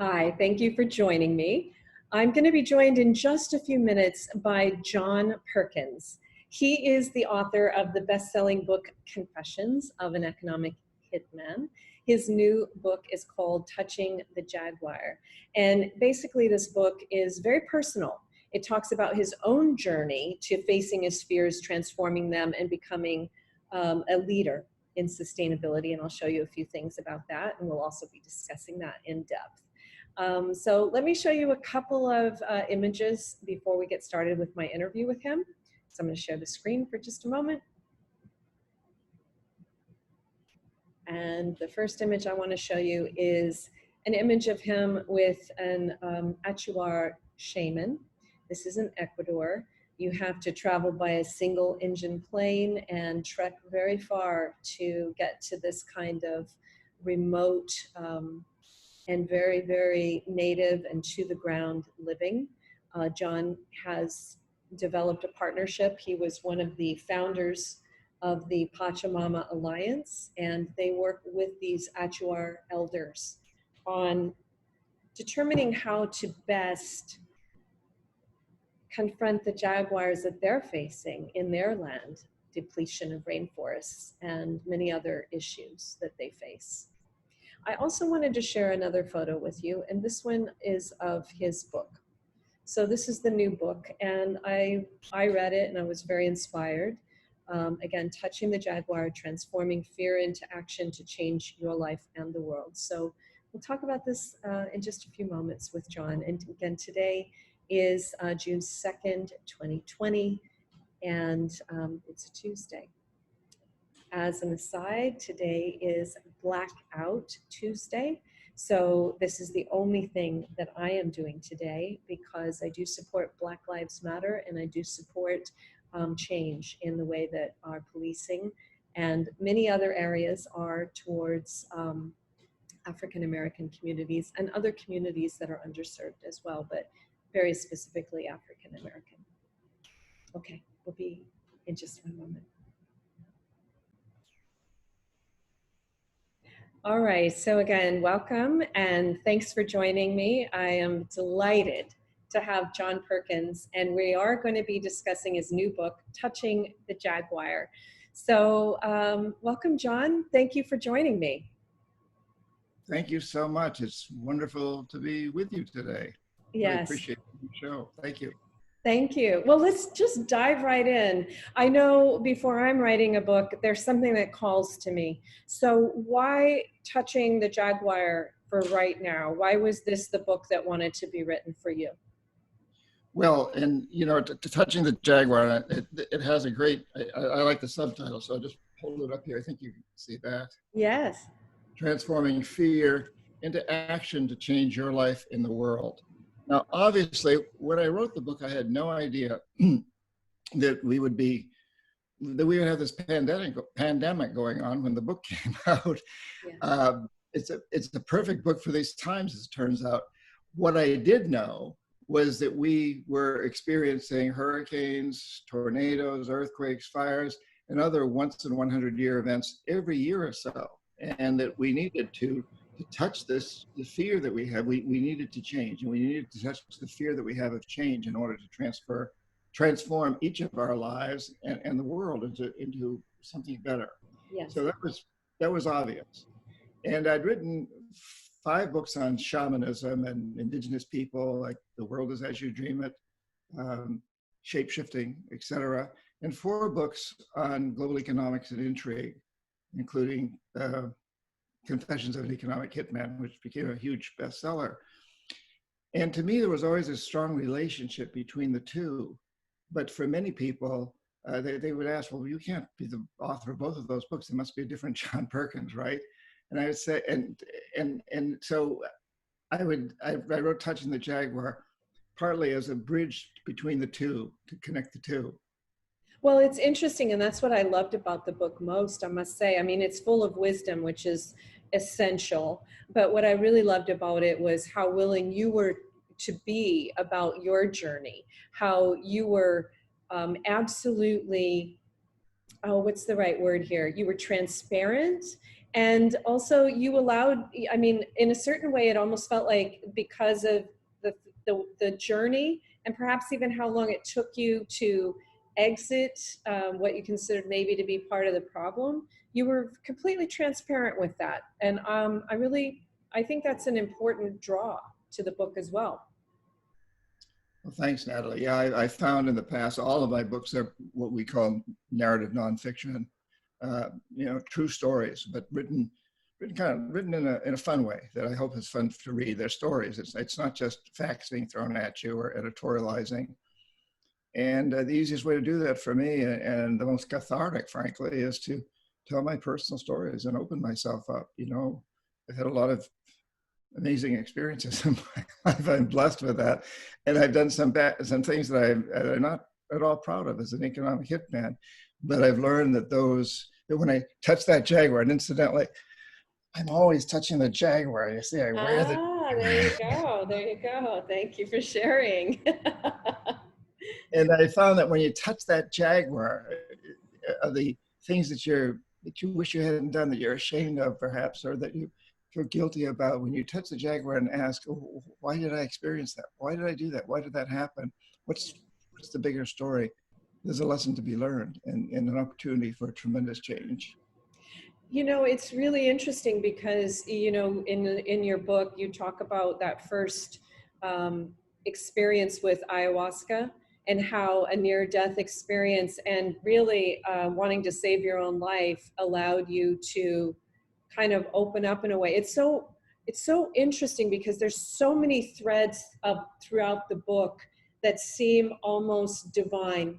Hi, thank you for joining me. I'm going to be joined in just a few minutes by John Perkins. He is the author of the best-selling book, Confessions of an Economic Hitman. His new book is called Touching the Jaguar. And basically this book is very personal. It talks about his own journey to facing his fears, transforming them, and becoming a leader in sustainability. And I'll show you a few things about that. And we'll also be discussing that in depth. So let me show you a couple of images before we get started with my interview with him. So I'm going to share the screen for just a moment. And the first image I want to show you is an image of him with an jaguar shaman. This is in Ecuador. You have to travel by a single engine plane and trek very far to get to this kind of remote and very, very native and to the ground living. John has developed a partnership. He was one of the founders of the Pachamama Alliance, and they work with these Jaguar elders on determining how to best confront the jaguars that they're facing in their land, depletion of rainforests, and many other issues that they face. I also wanted to share another photo with you, and this one is of his book. So this is the new book, and I read it and I was very inspired. Again, Touching the Jaguar, Transforming Fear into Action to Change Your Life and the World. So we'll talk about this in just a few moments with John. And again, today is June 2nd, 2020, and it's a Tuesday. As an aside, today is Blackout Tuesday. So this is the only thing that I am doing today because I do support Black Lives Matter and I do support change in the way that our policing and many other areas are towards African-American communities and other communities that are underserved as well, but very specifically African-American. Okay, we'll be in just one moment. All right, so again, welcome and thanks for joining me. I am delighted to have John Perkins, and we are going to be discussing his new book, Touching the Jaguar. So welcome, John. Thank you for joining me. Thank you so much. It's wonderful to be with you today. Yes. I appreciate the show. Thank you. Thank you. Well, let's just dive right in. I know before I'm writing a book, there's something that calls to me. So why Touching the Jaguar for right now? Why was this the book that wanted to be written for you? Well, and you know, Touching the Jaguar, it has a great, I like the subtitle, so I'll just hold it up here. I think you can see that. Yes. Transforming fear into action to change your life in the world. Now, obviously, when I wrote the book, I had no idea that we would have this pandemic going on when the book came out. Yeah. It's a perfect book for these times, as it turns out. What I did know was that we were experiencing hurricanes, tornadoes, earthquakes, fires, and other once in 100-year events every year or so, and that we needed to touch the fear that we have. We needed to change, and we needed to touch the fear that we have of change in order to transform each of our lives and the world into something better. Yes. So that was obvious. And I'd written 5 books on shamanism and indigenous people, like The World Is As You Dream It, Shapeshifting, etc., and 4 books on global economics and intrigue, including Confessions of an Economic Hitman, which became a huge bestseller. And to me, there was always a strong relationship between the two. But for many people, they would ask, well, you can't be the author of both of those books. There must be a different John Perkins, right? And I would say, and so I wrote Touching the Jaguar partly as a bridge between the two, to connect the two. Well, it's interesting, and that's what I loved about the book most, I must say. I mean, it's full of wisdom, which is essential. But what I really loved about it was how willing you were to be about your journey, how you were absolutely, oh, what's the right word here? You were transparent And also you allowed, I mean, in a certain way, it almost felt like because of the journey and perhaps even how long it took you to exit what you considered maybe to be part of the problem, you were completely transparent with that. And I think that's an important draw to the book as well. Well, thanks, Natalie. Yeah, I found in the past all of my books are what we call narrative nonfiction, true stories, but written in a fun way that I hope is fun to read. They're stories. It's not just facts being thrown at you or editorializing. And the easiest way to do that for me, and the most cathartic, frankly, is to tell my personal stories and open myself up. I've had a lot of amazing experiences in my life. I'm blessed with that, and I've done some things that I'm not at all proud of as an economic hitman. But I've learned that when I touch that Jaguar, and incidentally, I'm always touching the Jaguar. You see, I wear the. There you go. There you go. Thank you for sharing. And I found that when you touch that Jaguar, the things that you wish you hadn't done, that you're ashamed of, perhaps, or that you feel guilty about, when you touch the Jaguar and ask, oh, why did I experience that? Why did I do that? Why did that happen? What's the bigger story? There's a lesson to be learned and an opportunity for tremendous change. It's really interesting because, in your book, you talk about that first experience with ayahuasca and how a near-death experience and really wanting to save your own life allowed you to kind of open up in a way. It's so interesting because there's so many threads throughout the book that seem almost divine.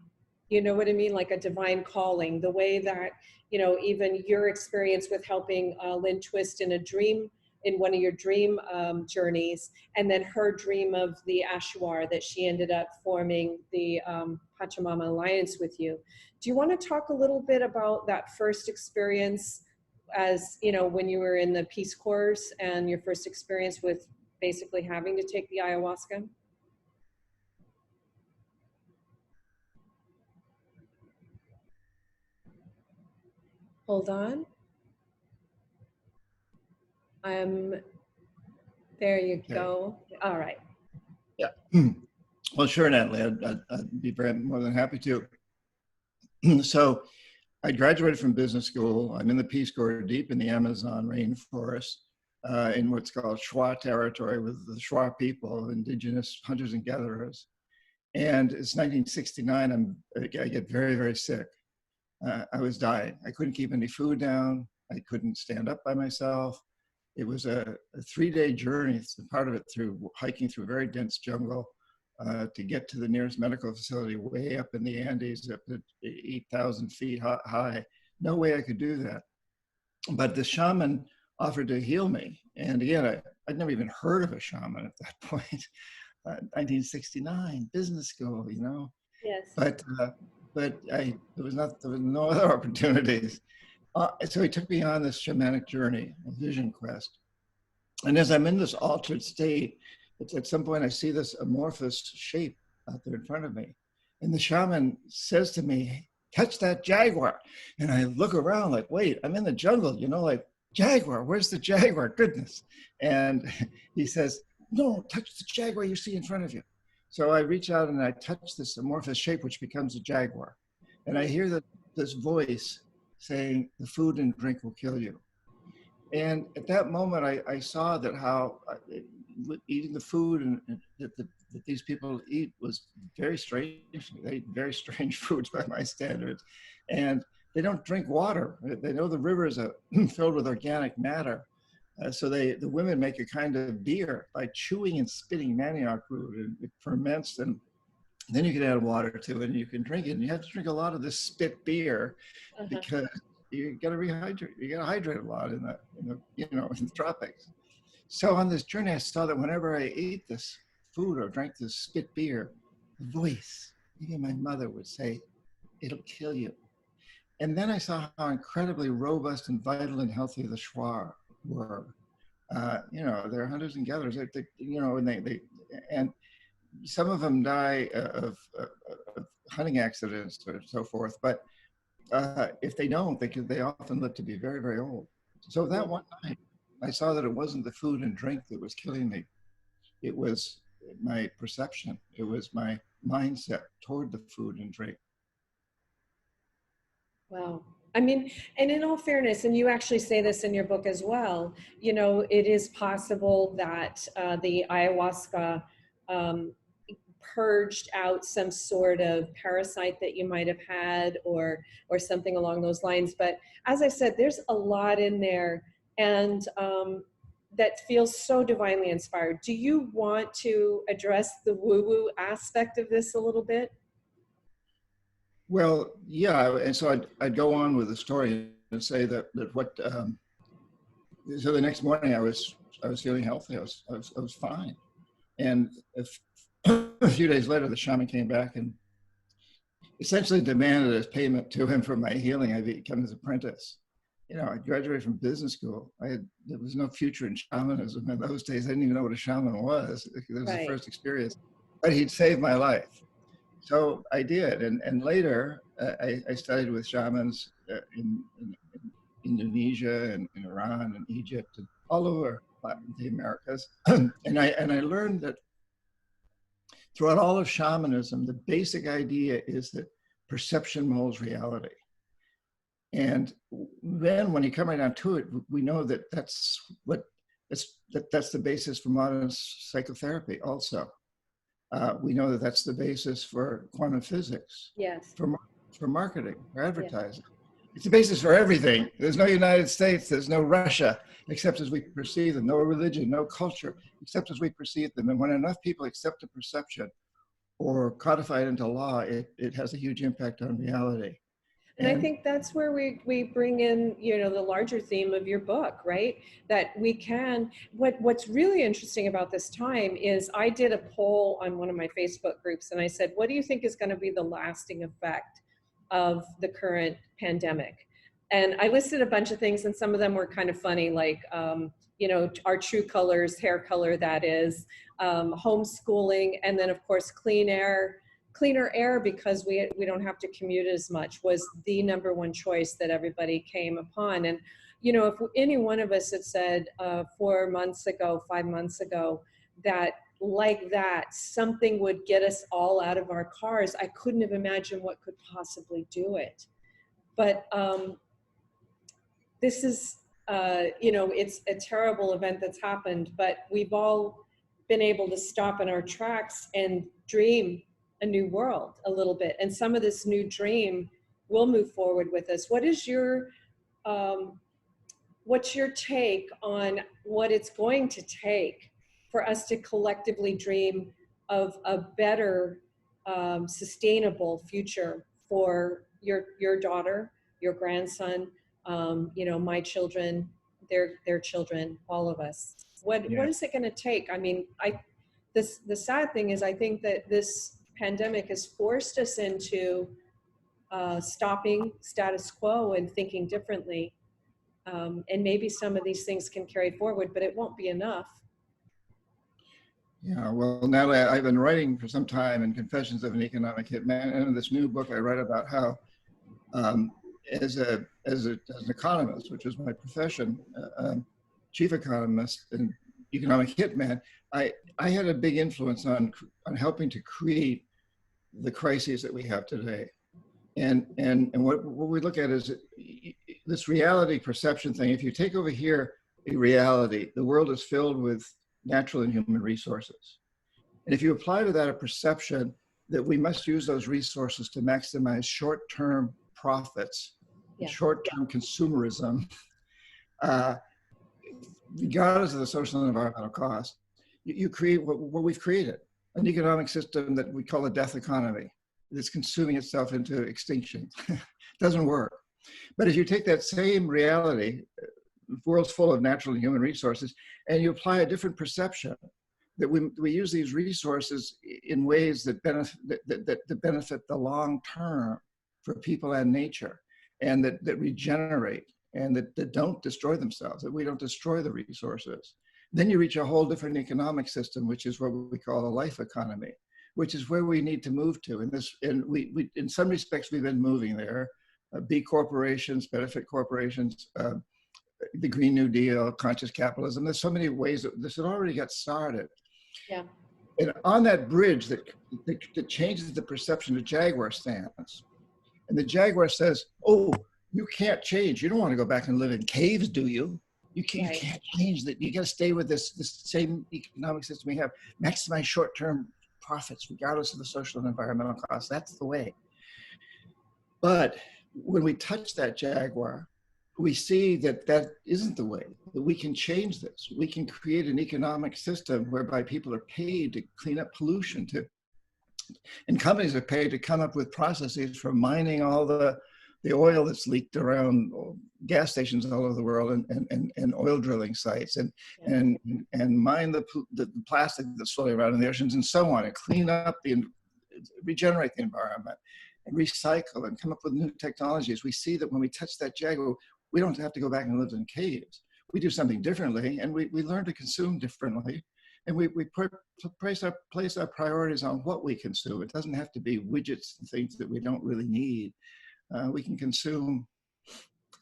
You know what I mean? Like a divine calling, the way that, even your experience with helping Lynn Twist in one of your dream journeys, and then her dream of the Ashuar that she ended up forming the Pachamama Alliance with you. Do you want to talk a little bit about that first experience as, when you were in the Peace Corps and your first experience with basically having to take the ayahuasca? Hold on. There you go. All right. Yeah. Well, sure, Natalie, I'd be more than happy to. So I graduated from business school. I'm in the Peace Corps deep in the Amazon rainforest in what's called Shuar territory with the Shuar people, indigenous hunters and gatherers. And it's 1969, I get very, very sick. I was dying. I couldn't keep any food down. I couldn't stand up by myself. It was a 3-day journey, part of it through hiking through very dense jungle to get to the nearest medical facility way up in the Andes, up at 8,000 feet high. No way I could do that. But the shaman offered to heal me. And again, I'd never even heard of a shaman at that point. 1969, business school, Yes. But there was no other opportunities. So he took me on this shamanic journey, a vision quest. And as I'm in this altered state, at some point I see this amorphous shape out there in front of me. And the shaman says to me, touch that Jaguar. And I look around like, wait, I'm in the jungle, like, Jaguar, where's the Jaguar? Goodness. And he says, no, touch the Jaguar you see in front of you. So I reach out and I touch this amorphous shape, which becomes a Jaguar. And I hear this voice saying, the food and drink will kill you. And at that moment, I saw that how eating the food and that these people eat was very strange. They eat very strange foods by my standards. And they don't drink water. They know the rivers are filled with organic matter. So the women make a kind of beer by chewing and spitting manioc root, and it ferments, and then you can add water to it and you can drink it. And you have to drink a lot of this spit beer because you got to rehydrate. You got to hydrate a lot in the tropics. So on this journey, I saw that whenever I ate this food or drank this spit beer, the voice, even my mother, would say, "It'll kill you." And then I saw how incredibly robust and vital and healthy the Shuar were. They're hunters and gatherers. And some of them die of hunting accidents or so forth. But if they don't, they often live to be very, very old. So that one night, I saw that it wasn't the food and drink that was killing me. It was my perception. It was my mindset toward the food and drink. Wow. I mean, and in all fairness, and you actually say this in your book as well, you know, it is possible that the ayahuasca um, purged out some sort of parasite that you might have had, or something along those lines. But as I said, there's a lot in there, and that feels so divinely inspired. Do you want to address the woo-woo aspect of this a little bit? Well, yeah, and so I'd go on with the story and say that so the next morning I was feeling healthy. I was fine. And if, a few days later, the shaman came back and essentially demanded as payment to him for my healing, I become his apprentice. You know, I graduated from business school. There was no future in shamanism in those days. I didn't even know what a shaman was. It was the Right. first experience, but he'd saved my life. So I did, and later I studied with shamans in Indonesia and in Iran and Egypt and all over the Americas, and I learned that throughout all of shamanism, the basic idea is that perception molds reality. And then when you come right down to it, we know that that's the basis for modern psychotherapy also. We know that that's the basis for quantum physics, Yes. for marketing, for advertising. It's the basis for everything. There's no United States, there's no Russia, except as we perceive them, no religion, no culture, except as we perceive them. And when enough people accept a perception or codify it into law, it has a huge impact on reality. And I think that's where we bring in, you know, the larger theme of your book, right? That we can, what's really interesting about this time is I did a poll on one of my Facebook groups and I said, what do you think is going to be the lasting effect of the current pandemic? And I listed a bunch of things and some of them were kind of funny, like, you know, our true colors, hair color, that is, homeschooling, and then of course, cleaner air because we don't have to commute as much was the number one choice that everybody came upon. And, you know, if any one of us had said 4 months ago, 5 months ago, that like that, something would get us all out of our cars, I couldn't have imagined what could possibly do it. But this is, you know, it's a terrible event that's happened, but we've all been able to stop in our tracks and dream a new world a little bit, and some of this new dream will move forward with us. What is your what's your take on what it's going to take for us to collectively dream of a better sustainable future for your daughter, your grandson, you know, my children, their children, all of us? What is it going to take? I mean, the sad thing is, I think that this pandemic has forced us into stopping status quo and thinking differently. And maybe some of these things can carry forward, but it won't be enough. Yeah, well, Natalie, I've been writing for some time in Confessions of an Economic Hitman, and in this new book, I write about how, as an economist, which is my profession, chief economist and economic hitman, I had a big influence on helping to create the crises that we have today. And what we look at is this reality perception thing. If you take over here a reality, the world is filled with natural and human resources. And if you apply to that a perception that we must use those resources to maximize short-term profits, short-term consumerism, regardless of the social and environmental cost, you create what we've created, an economic system that we call a death economy. That's consuming itself into extinction. Doesn't work. But if you take that same reality, the world's full of natural and human resources, and you apply a different perception, that we use these resources in ways that benefit the long term for people and nature, and that regenerate, and that don't destroy themselves, that we don't destroy the resources, then you reach a whole different economic system, which is what we call a life economy, which is where we need to move to. And we in some respects, we've been moving there. B corporations, benefit corporations, the Green New Deal, conscious capitalism. There's so many ways that this had already got started. Yeah. And on that bridge that changes the perception, the Jaguar stands. And the Jaguar says, oh, you can't change. You don't want to go back and live in caves, do you? You can't change that. You got to stay with this same economic system we have. Maximize short-term profits, regardless of the social and environmental costs. That's the way. But when we touch that Jaguar, we see that that isn't the way, that we can change this. We can create an economic system whereby people are paid to clean up pollution, and companies are paid to come up with processes for mining all the oil that's leaked around gas stations all over the world, and oil drilling sites, and mine the plastic that's floating around in the oceans, and so on, and clean up regenerate the environment, and recycle, and come up with new technologies. We see that when we touch that Jaguar, we don't have to go back and live in caves. We do something differently, and we learn to consume differently. And we place our priorities on what we consume. It doesn't have to be widgets and things that we don't really need. We can consume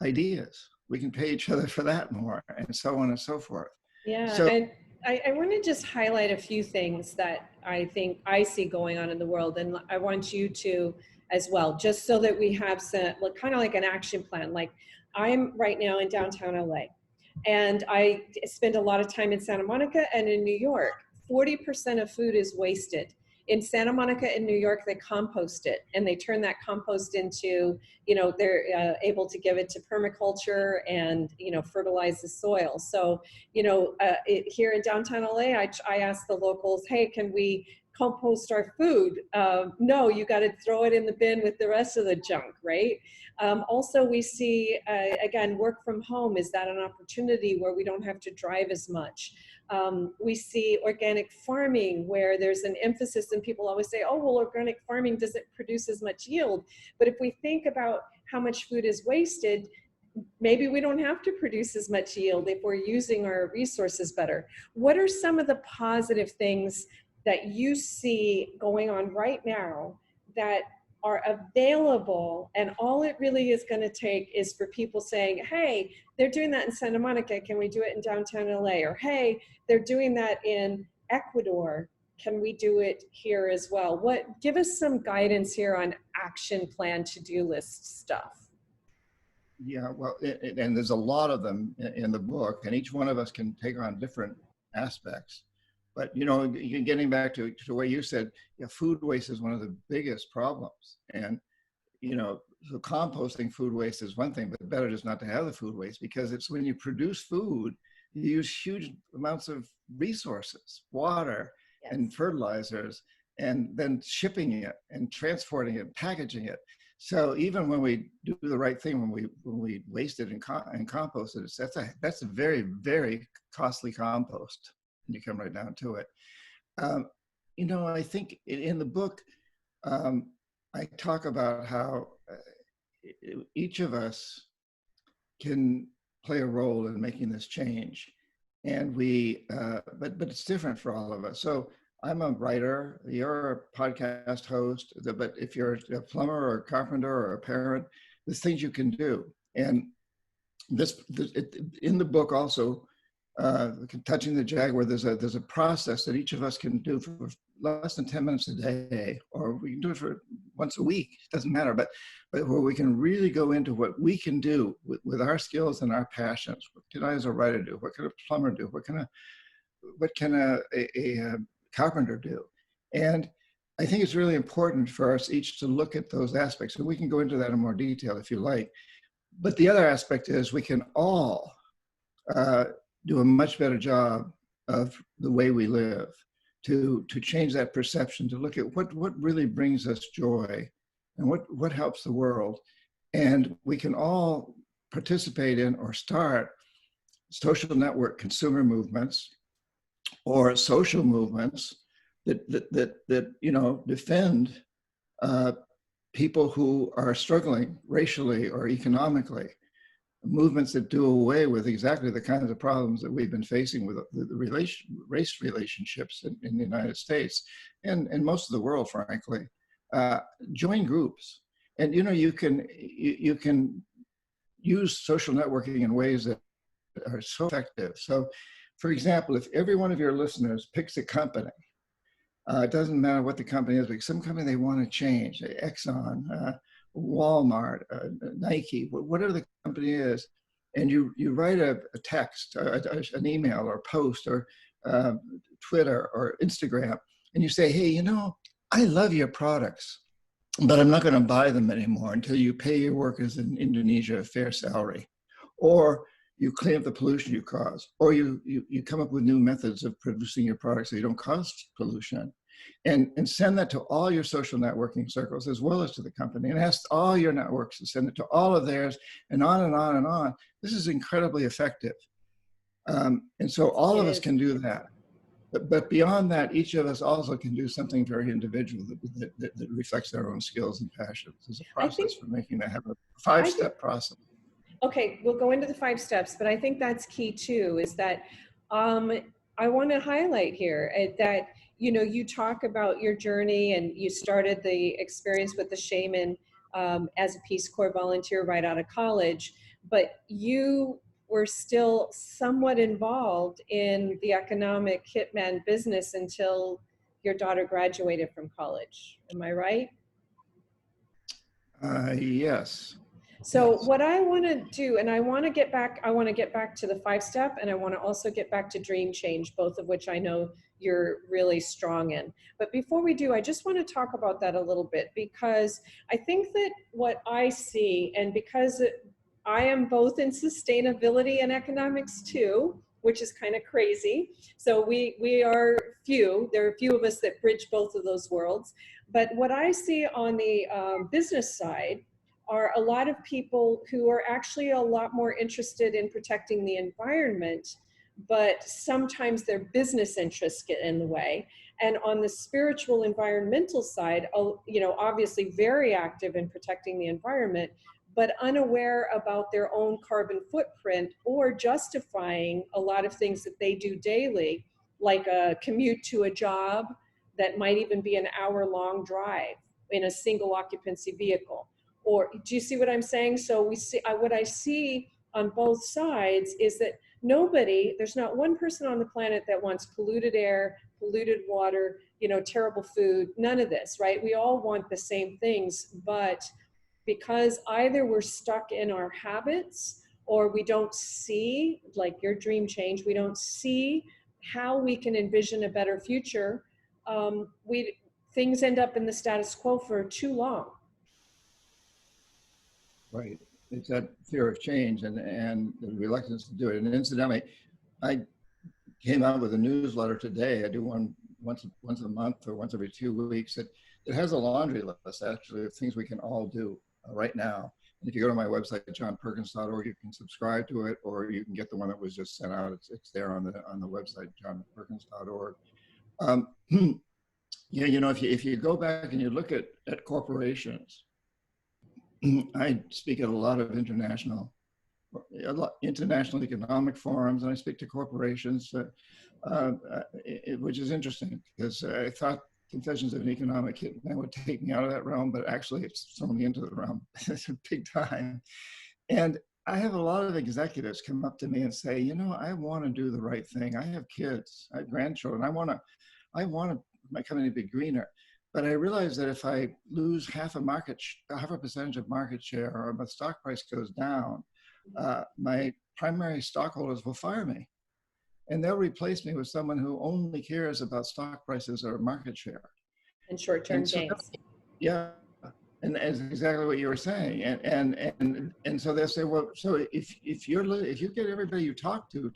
ideas. We can pay each other for that more, and so on and so forth. Yeah, so, and I want to just highlight a few things that I think I see going on in the world, and I want you to as well, just so that we have some, kind of like an action plan. Like, I'm right now in downtown LA. And I spend a lot of time in Santa Monica and in New York. 40% of food is wasted. In Santa Monica and New York, they compost it, and they turn that compost into, they're able to give it to permaculture and, fertilize the soil. So, here in downtown LA, I asked the locals, hey, can we compost our food? No, you got to throw it in the bin with the rest of the junk, right? Also, we see, again, work from home. Is that an opportunity where we don't have to drive as much? We see organic farming, where there's an emphasis, and people always say, oh, well, organic farming doesn't produce as much yield. But if we think about how much food is wasted, maybe we don't have to produce as much yield if we're using our resources better. What are some of the positive things that you see going on right now that are available, and all it really is going to take is for people saying, hey, they're doing that in Santa Monica, can we do it in downtown LA? Or hey, they're doing that in Ecuador, can we do it here as well? Give us some guidance here on action plan, to-do list stuff. Yeah, well, and there's a lot of them in the book, and each one of us can take on different aspects. But, getting back to the way you said, food waste is one of the biggest problems. And, so composting food waste is one thing, but better just not to have the food waste, because it's when you produce food, you use huge amounts of resources, water, yes, and fertilizers, and then shipping it and transporting it, packaging it. So even when we do the right thing, when we waste it and compost it, that's a very, very costly compost. And you come right down to it. I think in the book, I talk about how each of us can play a role in making this change, and but it's different for all of us. So I'm a writer, you're a podcast host, but if you're a plumber or a carpenter or a parent, there's things you can do. And in the book also, touching the Jaguar, there's a process that each of us can do for less than 10 minutes a day, or we can do it for once a week, it doesn't matter, but where we can really go into what we can do with our skills and our passions. What can I as a writer do? What can a plumber do? What can a carpenter do? And I think it's really important for us each to look at those aspects, and we can go into that in more detail if you like. But the other aspect is we can all do a much better job of the way we live, to change that perception, to look at what really brings us joy and what helps the world. And we can all participate in or start social network consumer movements or social movements that defend people who are struggling racially or economically. Movements that do away with exactly the kinds of problems that we've been facing with the race relationships in the United States and most of the world, frankly. Join groups, and you can use social networking in ways that are so effective. So, for example, if every one of your listeners picks a company, it doesn't matter what the company is, but some company they want to change, Exxon, Walmart, Nike, whatever the company is, and you write a text, an email or post or Twitter or Instagram, and you say, hey, you know, I love your products, but I'm not going to buy them anymore until you pay your workers in Indonesia a fair salary, or you clean up the pollution you cause, or you come up with new methods of producing your products so you don't cause pollution, and send that to all your social networking circles as well as to the company, and ask all your networks to send it to all of theirs, and on and on and on. This is incredibly effective. And so all of us can do that. But beyond that, each of us also can do something very individual that reflects their own skills and passions. There's a process for making that happen, a five-step process. Okay, we'll go into the 5 steps, but I think that's key too, is that I want to highlight here that, you know, you talk about your journey and you started the experience with the shaman as a Peace Corps volunteer right out of college, but you were still somewhat involved in the economic Hitman business until your daughter graduated from college. Am I right? Yes. So what I want to do, and I want to get back to the 5-step, and I want to also get back to Dream Change, both of which I know you're really strong in. But before we do, I just want to talk about that a little bit, because I think that what I see, and because I am both in sustainability and economics too, which is kind of crazy. So we are few, there are a few of us that bridge both of those worlds. But what I see on the business side are a lot of people who are actually a lot more interested in protecting the environment, but sometimes their business interests get in the way. And on the spiritual environmental side, you know, obviously very active in protecting the environment, but unaware about their own carbon footprint or justifying a lot of things that they do daily, like a commute to a job that might even be an hour-long drive in a single occupancy vehicle. Or do you see what I'm saying? So we see, what I see on both sides is that there's not one person on the planet that wants polluted air, polluted water, you know, terrible food, none of this, right? We all want the same things, but because either we're stuck in our habits or we don't see, like your Dream Change, we don't see how we can envision a better future, things end up in the status quo for too long. Right. It's that fear of change and the reluctance to do it. And incidentally, I came out with a newsletter today. I do one once a month or once every 2 weeks. It has a laundry list, actually, of things we can all do right now. And if you go to my website, johnperkins.org, you can subscribe to it, or you can get the one that was just sent out. It's there on the website, johnperkins.org. Yeah, you know, if you go back and you look at corporations, I speak at a lot of international economic forums, and I speak to corporations, which is interesting because I thought Confessions of an Economic Hitman would take me out of that realm, but actually it's thrown me into the realm big time. And I have a lot of executives come up to me and say, you know, I want to do the right thing. I have kids, I have grandchildren. I want my company to be greener. But I realize that if I lose half a percentage of market share, or my stock price goes down, my primary stockholders will fire me. And they'll replace me with someone who only cares about stock prices or market share. And short-term gains. Yeah, and that's exactly what you were saying. And so they'll say, well, so if you get everybody you talk to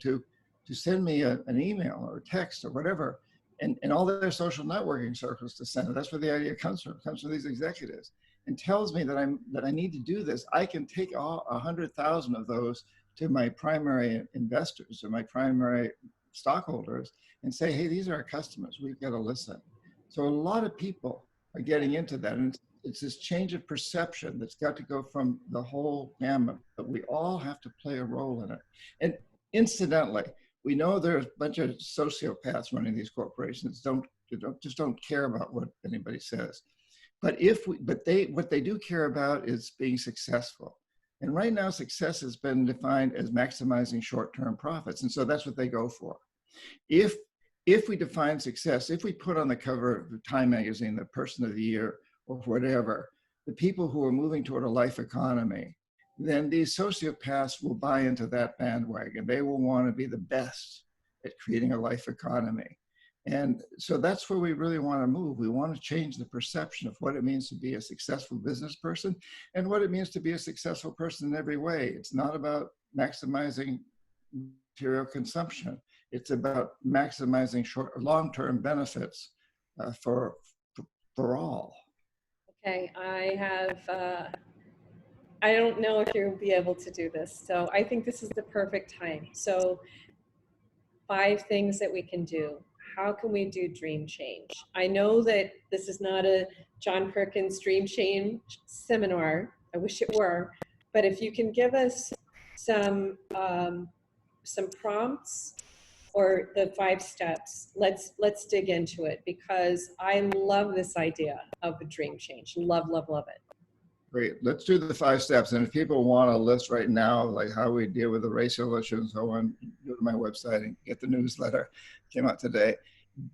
send me an email or a text or whatever, and all their social networking circles to send it. That's where the idea comes from. It comes from these executives, and tells me that I need to do this. I can take 100,000 of those to my primary investors or my primary stockholders and say, hey, these are our customers. We've got to listen. So a lot of people are getting into that, and it's this change of perception that's got to go from the whole gamut. But we all have to play a role in it. And incidentally, we know there's a bunch of sociopaths running these corporations. Just don't care about what anybody says. But what they do care about is being successful. And right now, success has been defined as maximizing short-term profits. And so that's what they go for. If we define success, if we put on the cover of Time magazine, the person of the year or whatever, the people who are moving toward a life economy, then these sociopaths will buy into that bandwagon. They will want to be the best at creating a life economy. And so that's where we really want to move. We want to change the perception of what it means to be a successful business person and what it means to be a successful person in every way. It's not about maximizing material consumption. It's about maximizing long-term benefits for all. Okay, I don't know if you'll be able to do this. So I think this is the perfect time. So 5 things that we can do. How can we do dream change? I know that this is not a John Perkins Dream Change seminar. I wish it were, but if you can give us some prompts or the 5 steps, let's dig into it, because I love this idea of a dream change. Love, love, love it. Great. Let's do the 5 steps. And if people want a list right now, like how we deal with the racial issue and so on, go to my website and get the newsletter. Came out today.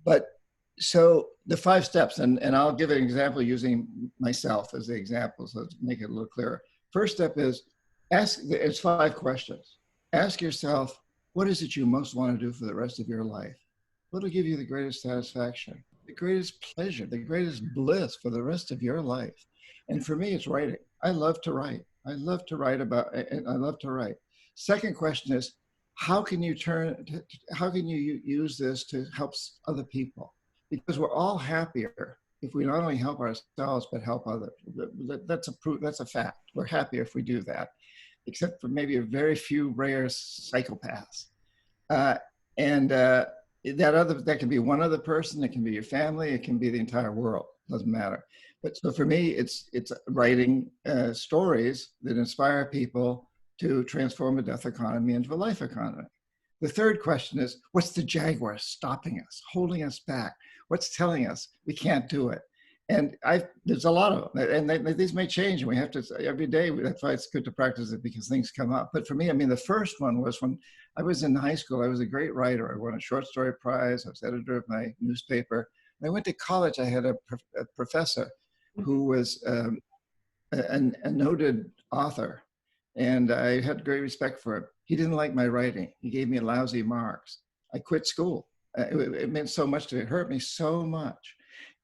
But so the 5 steps, and I'll give an example using myself as the example, so let's make it a little clearer. First step is it's 5 questions. Ask yourself, what is it you most want to do for the rest of your life? What will give you the greatest satisfaction, the greatest pleasure, the greatest bliss for the rest of your life? And for me, it's writing. I love to write. I love to write and I love to write. Second question is, how can you use this to help other people? Because we're all happier if we not only help ourselves, but help others. That's a fact. We're happier if we do that, except for maybe a very few rare psychopaths. That can be one other person, it can be your family, it can be the entire world, doesn't matter. But so for me, it's writing stories that inspire people to transform a death economy into a life economy. The third question is, what's the Jaguar stopping us, holding us back? What's telling us we can't do it? And there's a lot of them, and these may change, and we have to, every day, that's why it's good to practice it, because things come up. But for me, I mean, the first one was when I was in high school. I was a great writer. I won a short story prize. I was editor of my newspaper. When I went to college, I had a professor who was a noted author, and I had great respect for him. He didn't like my writing. He gave me lousy marks. I quit school. It meant so much to me. It hurt me so much.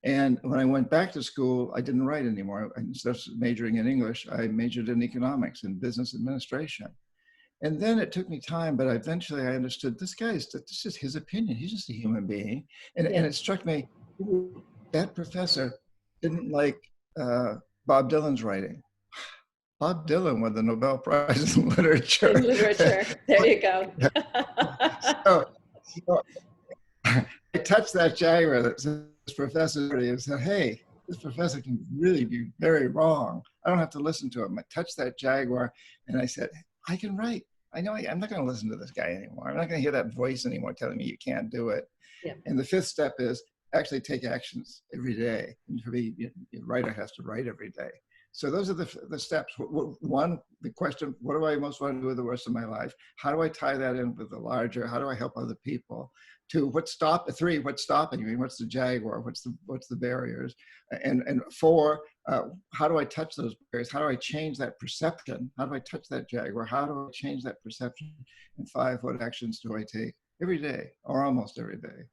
And when I went back to school, I didn't write anymore. Instead of majoring in English, I majored in economics and business administration. And then it took me time, but eventually I understood this is his opinion. He's just a human being. And it struck me, that professor didn't like Bob Dylan's writing. Bob Dylan won the Nobel Prize in Literature. In literature, there you go. so I touched that Jaguar that says professor and said, hey, this professor can really be very wrong. I don't have to listen to him. I touched that Jaguar and I said, I can write. I know I'm not going to listen to this guy anymore. I'm not going to hear that voice anymore telling me you can't do it. Yeah. And the 5th step is actually take actions every day. And for me, a writer has to write every day. So those are the steps. One, the question, what do I most want to do with the rest of my life? How do I tie that in with the larger? How do I help other people? 2, 3, what's stopping me? What's the Jaguar? What's the barriers? And 4, how do I touch those barriers? How do I change that perception? How do I touch that Jaguar? How do I change that perception? And 5, what actions do I take every day or almost every day?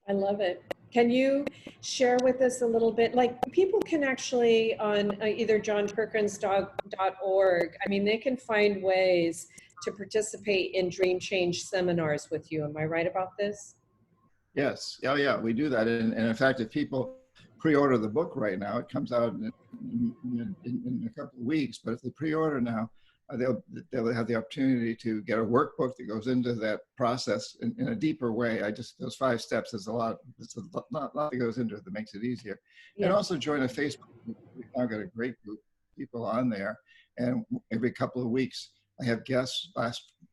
I love it. Can you share with us a little bit, like people can actually on either johnperkins.org, I mean, they can find ways to participate in Dream Change seminars with you. Am I right about this? Yes. Oh, yeah, we do that. And in fact, if people pre-order the book right now, it comes out in a couple of weeks, but if they pre-order now, they'll have the opportunity to get a workbook that goes into that process in a deeper way. Those 5 steps, there's a lot that goes into it that makes it easier. Yeah. And also join a Facebook group. We've now got a great group of people on there. And every couple of weeks, I have guests.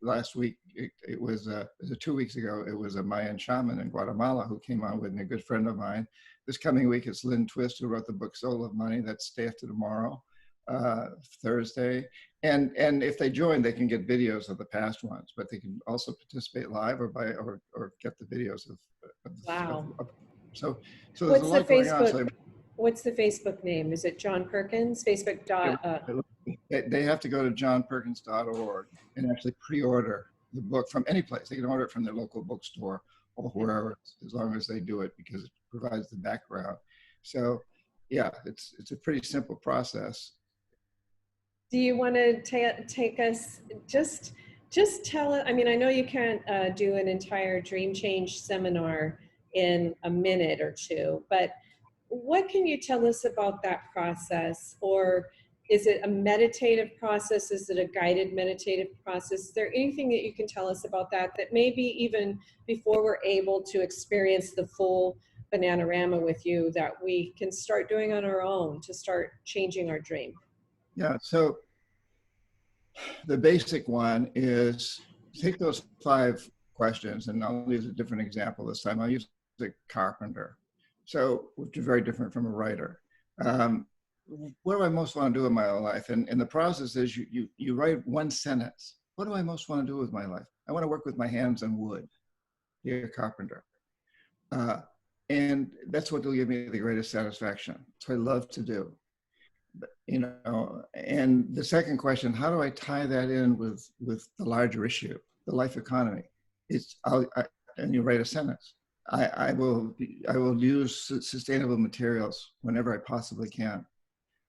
Last week, it was 2 weeks ago, it was a Mayan shaman in Guatemala who came on with me, a good friend of mine. This coming week, it's Lynn Twist, who wrote the book Soul of Money. That's day after tomorrow. Thursday. And if they join, they can get videos of the past ones, but they can also participate live or get the videos Wow. So there's a lot going on. So What's the Facebook name? Is it John Perkins? Facebook dot. They have to go to johnperkins.org and actually pre-order the book from any place. They can order it from their local bookstore or wherever, as long as they do it, because it provides the background. So yeah, it's a pretty simple process. Do you want to take us, just tell it, I mean, I know you can't do an entire Dream Change seminar in a minute or two, but what can you tell us about that process? Or is it a meditative process? Is it a guided meditative process? Is there anything that you can tell us about that maybe even before we're able to experience the full Bananarama with you, that we can start doing on our own to start changing our dream? Yeah, so the basic one is take those 5 questions, and I'll use a different example this time. I'll use the carpenter, so which is very different from a writer. What do I most want to do in my life? And the process is you write one sentence. What do I most want to do with my life? I want to work with my hands on wood, be a carpenter. And that's what will give me the greatest satisfaction. That's what I love to do. You know, and the second question, how do I tie that in with the larger issue, the life economy? And you write a sentence. I will use sustainable materials whenever I possibly can.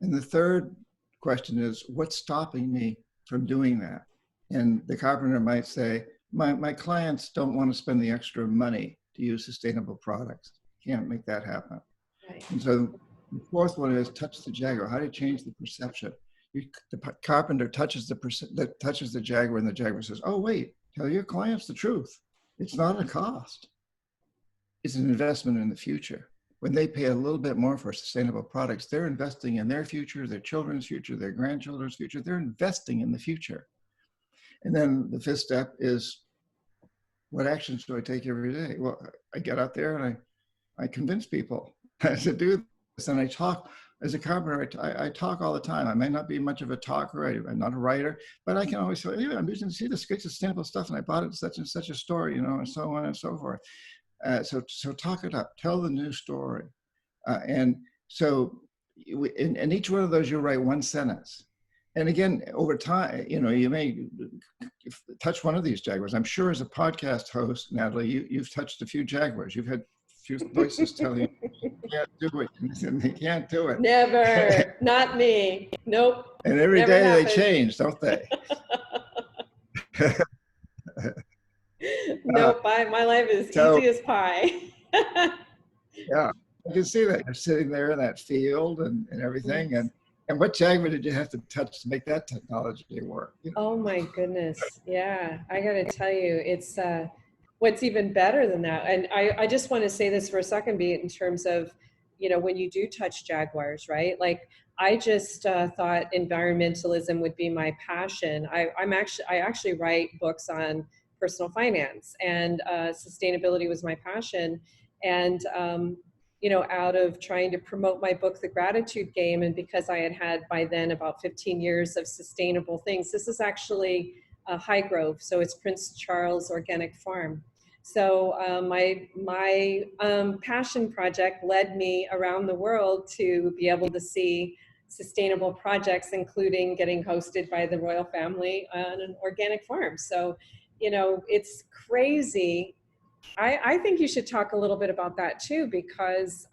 And the third question is, what's stopping me from doing that? And the carpenter might say, my clients don't want to spend the extra money to use sustainable products. Can't make that happen. Right. And so the fourth one is touch the Jaguar. How do you change the perception? The carpenter touches the Jaguar, and the Jaguar says, oh, wait, tell your clients the truth. It's not a cost. It's an investment in the future. When they pay a little bit more for sustainable products, they're investing in their future, their children's future, their grandchildren's future. They're investing in the future. And then the fifth step is, what actions do I take every day? Well, I get out there and I convince people to do this. And I talk, as a carpenter, I talk all the time. I may not be much of a talker. I'm not a writer, but I can always say, yeah, I'm using this great sustainable stuff, and I bought it at such and such a store, you know, and so on and so forth. So talk it up, tell the new story. And so in each one of those, you write one sentence. And again, over time, you know, you may touch one of these Jaguars. I'm sure as a podcast host, Natalie, you've touched a few Jaguars. You've had a few voices telling you, you can't do it, and they can't do it. Never, not me, nope. And every day happened. They change, don't they? Nope, my life is easy as pie. Yeah, I can see that. You're sitting there in that field and everything. Yes. And what Jaguar did you have to touch to make that technology work? You know? Oh my goodness. Yeah, I got to tell you, it's what's even better than that. And I just want to say this for a second, be it in terms of, you know, when you do touch Jaguars, right? Like I just thought environmentalism would be my passion. I actually write books on personal finance, and sustainability was my passion. And you know, out of trying to promote my book, The Gratitude Game, and because I had by then about 15 years of sustainable things, this is actually High Grove, so it's Prince Charles Organic Farm. So my passion project led me around the world to be able to see sustainable projects, including getting hosted by the royal family on an organic farm. So, you know, it's crazy. I think you should talk a little bit about that too, because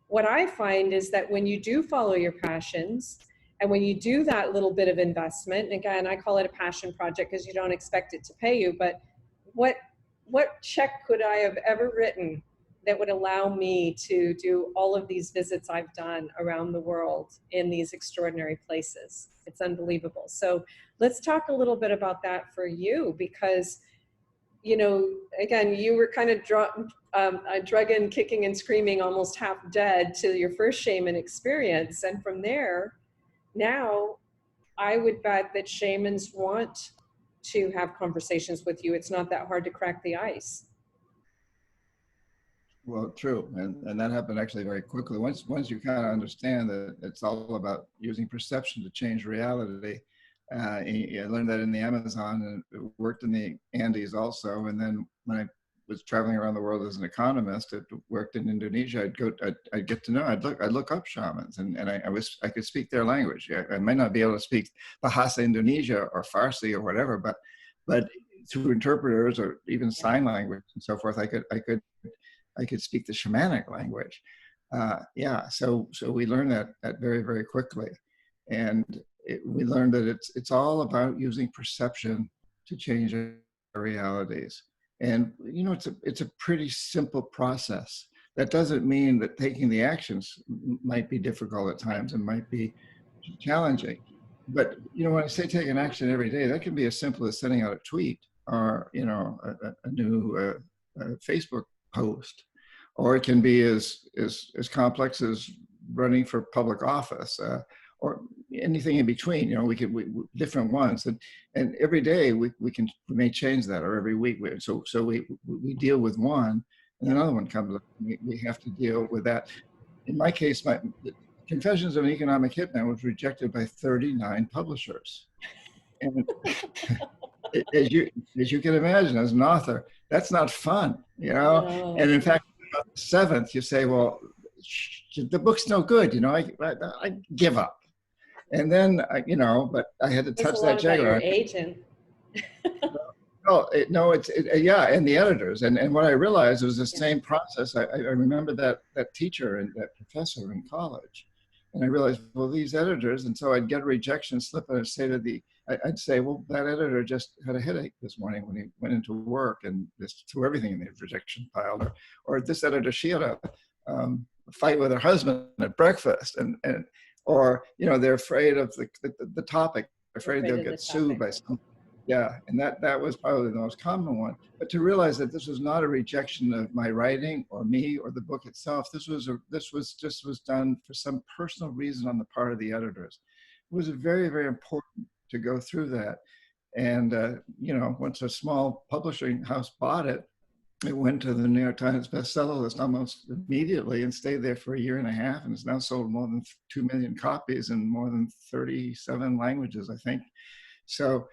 what I find is that when you do follow your passions, and when you do that little bit of investment, and again, I call it a passion project because you don't expect it to pay you, but what check could I have ever written that would allow me to do all of these visits I've done around the world in these extraordinary places? It's unbelievable. So let's talk a little bit about that for you, because you know, again, you were kind of drug in, kicking and screaming, almost half dead to your first shaman experience. And from there, now I would bet that shamans want to have conversations with you. It's not that hard to crack the ice. Well, true, and that happened actually very quickly. Once you kind of understand that it's all about using perception to change reality. I learned that in the Amazon, and it worked in the Andes also. And then when I was traveling around the world as an economist, it worked in Indonesia. I'd get to know. I'd look up shamans, and I could speak their language. Yeah, I might not be able to speak Bahasa Indonesia or Farsi or whatever, but through interpreters or even sign language and so forth, I could speak the shamanic language. Yeah, so we learned that very, very quickly, and we learned that it's all about using perception to change our realities. And you know, it's a pretty simple process. That doesn't mean that taking the actions might be difficult at times and might be challenging. But you know, when I say taking action every day, that can be as simple as sending out a tweet or a new Facebook post, or it can be as complex as running for public office, or anything in between. You know, we different ones, and every day we may change that, or every week. So we deal with one, and another one comes up. We have to deal with that. In my case, my Confessions of an Economic Hitman was rejected by 39 publishers, and as you can imagine, as an author, that's not fun, you know. No. And in fact, about the seventh, you say, "Well, the book's no good," you know. I give up. And then, but I had to touch that Jaguar. Your agent. Yeah, and the editors. And what I realized was the same process. I remember that teacher and that professor in college. And I realized, well, these editors, and so I'd get a rejection slip and I'd say, well, that editor just had a headache this morning when he went into work and just threw everything in the rejection pile. Or this editor, she had a fight with her husband at breakfast, or they're afraid of the topic, afraid they'll get sued by some. Yeah, and that was probably the most common one. But to realize that this was not a rejection of my writing or me or the book itself, this was done for some personal reason on the part of the editors. It was very, very important to go through that. And once a small publishing house bought it, it went to the New York Times bestseller list almost immediately and stayed there for a year and a half, and has now sold more than 2 million copies in more than 37 languages, I think. So,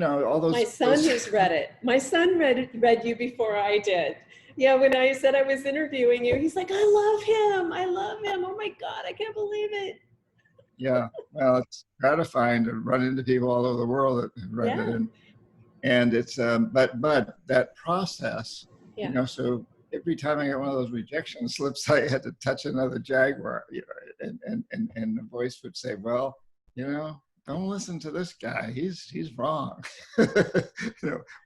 all those. My son has read it. My son read you before I did. Yeah, when I said I was interviewing you, he's like, I love him. Oh my God, I can't believe it. Yeah, well, it's gratifying to run into people all over the world that have read it. And it's, but that process, so every time I got one of those rejection slips, I had to touch another Jaguar, and the voice would say, well, don't listen to this guy. He's wrong.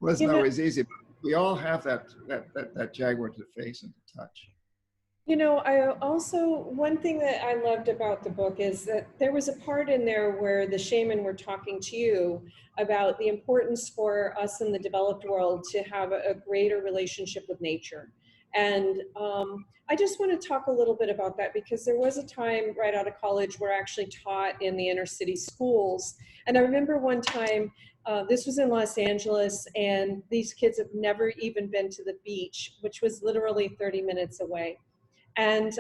Wasn't always easy, but we all have that Jaguar to face and to touch. I also, one thing that I loved about the book is that there was a part in there where the shaman were talking to you about the importance for us in the developed world to have a greater relationship with nature. And I just want to talk a little bit about that, because there was a time right out of college where I actually taught in the inner city schools. And I remember one time, this was in Los Angeles, and these kids have never even been to the beach, which was literally 30 minutes away. And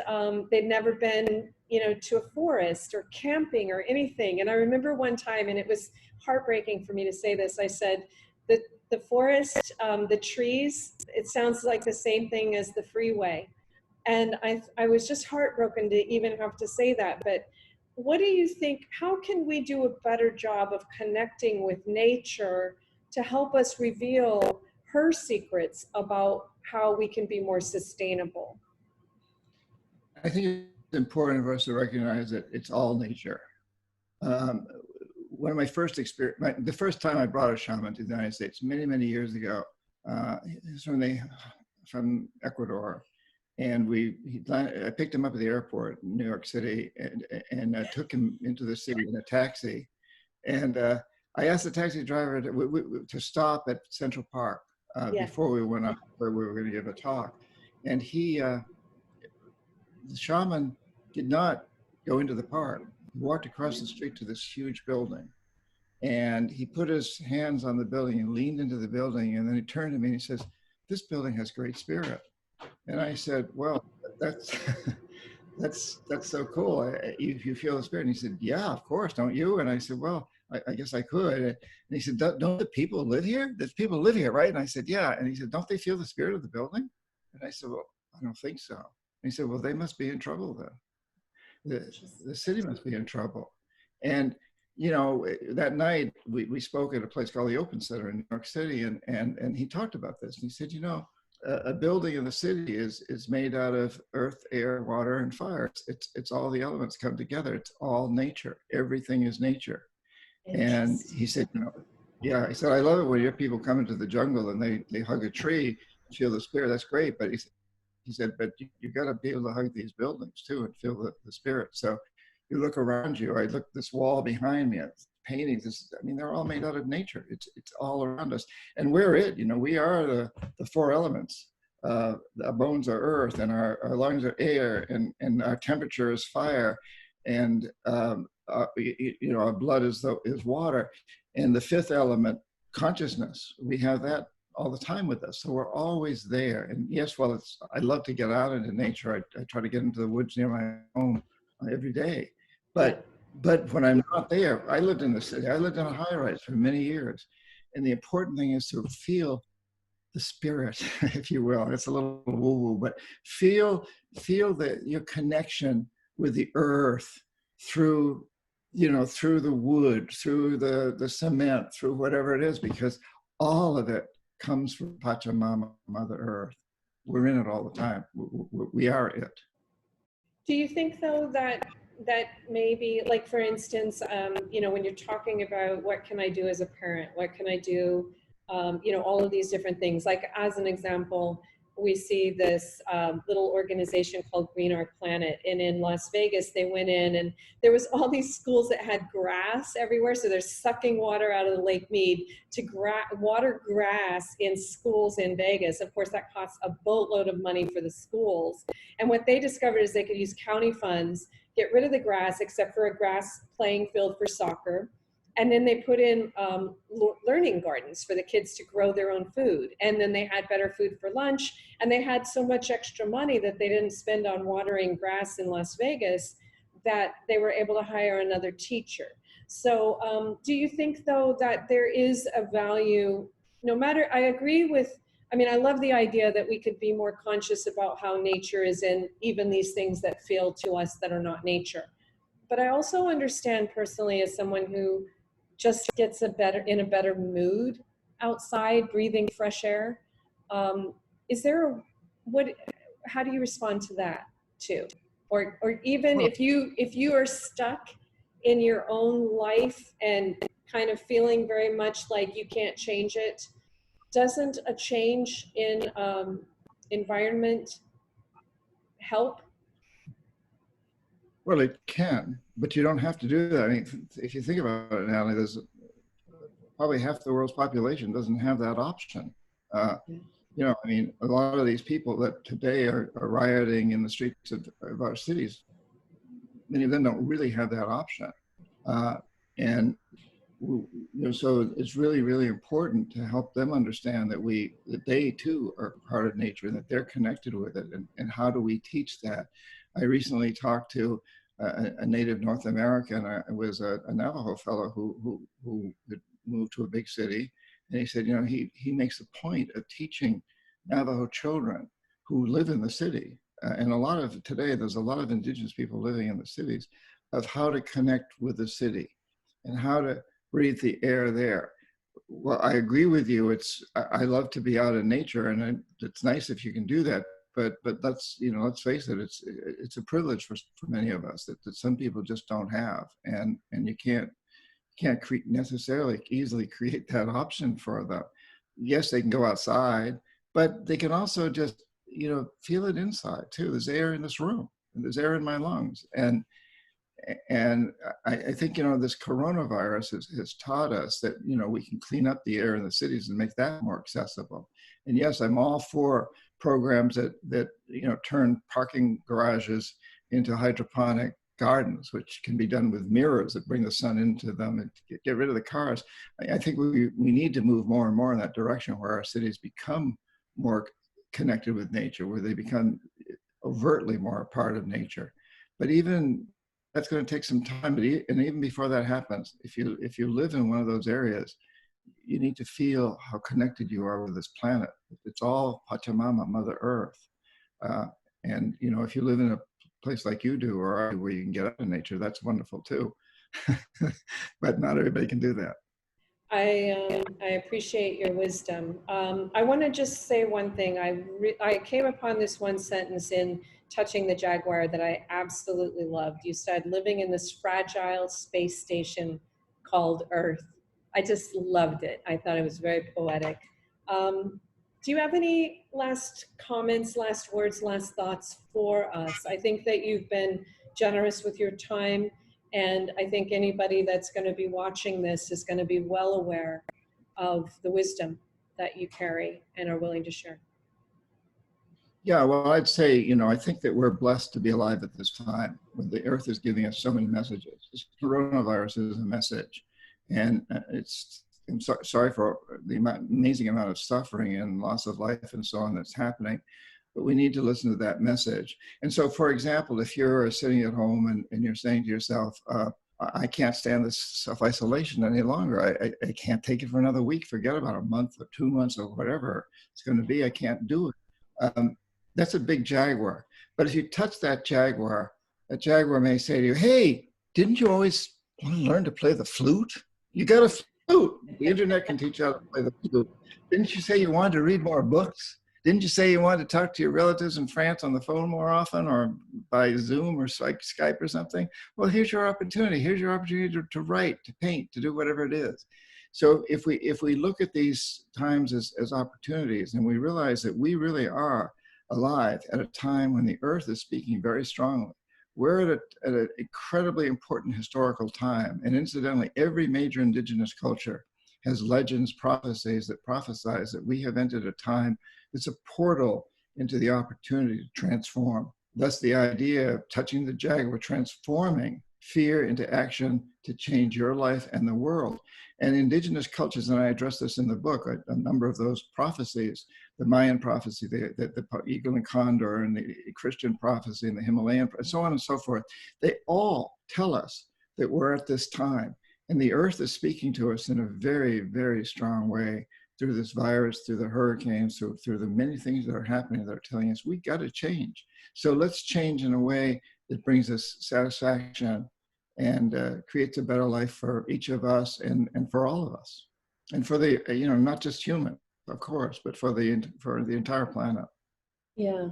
they'd never been, to a forest or camping or anything. And I remember one time, and it was heartbreaking for me to say this, I said, the forest, the trees, it sounds like the same thing as the freeway. And I was just heartbroken to even have to say that. But what do you think, how can we do a better job of connecting with nature to help us reveal her secrets about how we can be more sustainable? I think it's important for us to recognize that it's all nature. One of my first experience, the first time I brought a shaman to the United States, many, many years ago, from Ecuador, and I picked him up at the airport in New York City, and took him into the city in a taxi, and I asked the taxi driver to stop at Central Park before we went up where we were going to give a talk, and the shaman did not go into the park. He walked across the street to this huge building, and he put his hands on the building and leaned into the building, and then he turned to me and he says, "This building has great spirit." And I said, well, that's that's so cool. You feel the spirit? And he said, yeah, of course, don't you? And I said, well, I guess I could. And he said, don't the people live here? There's people live here, right? And I said, yeah. And he said, don't they feel the spirit of the building? And I said, well, I don't think so. And he said, well, they must be in trouble then. The city must be in trouble. And you know, that night we spoke at a place called the Open Center in New York City, and he talked about this. And he said, you know, a building in the city is made out of earth, air, water, and fire. It's all the elements come together. It's all nature. Everything is nature. And he said, you know, yeah, he said, I love it when your people come into the jungle and they hug a tree and feel the spirit. That's great. But he said, but you got to be able to hug these buildings too and feel the spirit. So you look around you. I look this wall behind me. Paintings. I mean, they're all made out of nature. It's all around us, and we're it. You know, we are the four elements. Our bones are earth, and our lungs are air, and our temperature is fire, and you know, our blood is water, and the fifth element, consciousness. We have that all the time with us, so we're always there. And yes, well, I love to get out into nature. I try to get into the woods near my home every day, but when I'm not there, I lived in the city. I lived in a high-rise for many years, and the important thing is to feel the spirit, if you will. It's a little woo-woo, but feel your connection with the earth through, you know, through the wood, through the cement, through whatever it is, because all of it comes from Pachamama, Mother Earth. We're in it all the time. We are it. Do you think though that maybe, like for instance, you know, when you're talking about what can I do as a parent, what can I do, you know, all of these different things, like as an example, we see this little organization called Green Our Planet, and in Las Vegas, they went in and there was all these schools that had grass everywhere. So they're sucking water out of the Lake Mead to water grass in schools in Vegas. Of course, that costs a boatload of money for the schools. And what they discovered is they could use county funds, get rid of the grass except for a grass playing field for soccer. And then they put in learning gardens for the kids to grow their own food. And then they had better food for lunch. And they had so much extra money that they didn't spend on watering grass in Las Vegas that they were able to hire another teacher. So do you think though that there is a value, no matter, I agree with, I mean, I love the idea that we could be more conscious about how nature is in even these things that feel to us that are not nature. But I also understand personally, as someone who just gets in a better mood outside, breathing fresh air. Is there how do you respond to that too? Or even Well, if you are stuck in your own life and kind of feeling very much like you can't change it, doesn't a change in environment help? well, it can, but you don't have to do that. I mean, if you think about it, Natalie, there's probably half the world's population doesn't have that option. You know, I mean, a lot of these people that today are rioting in the streets of our cities, many of them don't really have that option. And you know, so it's really, really important to help them understand that they too are part of nature, and that they're connected with it. And how do we teach that? I recently talked to a native North American. It was a Navajo fellow who had moved to a big city, and he said, you know, he makes a point of teaching Navajo children who live in the city, and there's a lot of indigenous people living in the cities, of how to connect with the city and how to breathe the air there. Well, I agree with you. I love to be out in nature, and it's nice if you can do that. But let's face it, it's a privilege for many of us that some people just don't have, and you can't necessarily easily create that option for them. Yes, they can go outside, but they can also just, you know, feel it inside too. There's air in this room, and there's air in my lungs, and I think, you know, this coronavirus has taught us that, you know, we can clean up the air in the cities and make that more accessible. And yes, I'm all for programs that you know, turn parking garages into hydroponic gardens, which can be done with mirrors that bring the sun into them and get rid of the cars. I think we need to move more and more in that direction, where our cities become more connected with nature, where they become overtly more a part of nature. But even that's going to take some time. And even before that happens, if you live in one of those areas, you need to feel how connected you are with this planet. It's all Pachamama, Mother Earth. Uh, and if you live in a place like you do, or where you can get out in nature, that's wonderful too. But not everybody can do that. I appreciate your wisdom. I want to just say one thing. I came upon this one sentence in Touching the Jaguar that I absolutely loved. You said, living in this fragile space station called Earth. I just loved it. I thought it was very poetic. Do you have any last comments, last words, last thoughts for us? I think that you've been generous with your time. And I think anybody that's going to be watching this is going to be well aware of the wisdom that you carry and are willing to share. Yeah, well, I'd say, I think that we're blessed to be alive at this time when the earth is giving us so many messages. This coronavirus is a message. And I'm sorry for the amazing amount of suffering and loss of life and so on that's happening, but we need to listen to that message. And so, for example, if you're sitting at home and you're saying to yourself, I can't stand this self-isolation any longer. I can't take it for another week. Forget about a month or 2 months or whatever it's going to be. I can't do it. That's a big jaguar. But if you touch that jaguar may say to you, hey, didn't you always want to learn to play the flute? You got a flute. The internet can teach you how to play the flute. Didn't you say you wanted to read more books? Didn't you say you wanted to talk to your relatives in France on the phone more often, or by Zoom or Skype or something? Well, here's your opportunity. Here's your opportunity to write, to paint, to do whatever it is. So if we look at these times as opportunities, and we realize that we really are alive at a time when the earth is speaking very strongly. We're at an incredibly important historical time. And incidentally, every major indigenous culture has legends, prophecies that prophesize that we have entered a time that's a portal into the opportunity to transform. Thus the idea of touching the jaguar, transforming fear into action to change your life and the world. And indigenous cultures, and I address this in the book, a number of those prophecies, the Mayan prophecy, the eagle and condor, and the Christian prophecy, and the Himalayan, and so on and so forth, they all tell us that we're at this time. And the earth is speaking to us in a very, very strong way through this virus, through the hurricanes, through the many things that are happening that are telling us we got to change. So let's change in a way that brings us satisfaction and creates a better life for each of us and for all of us. And for the, not just human, of course, but for the entire planet. Yeah.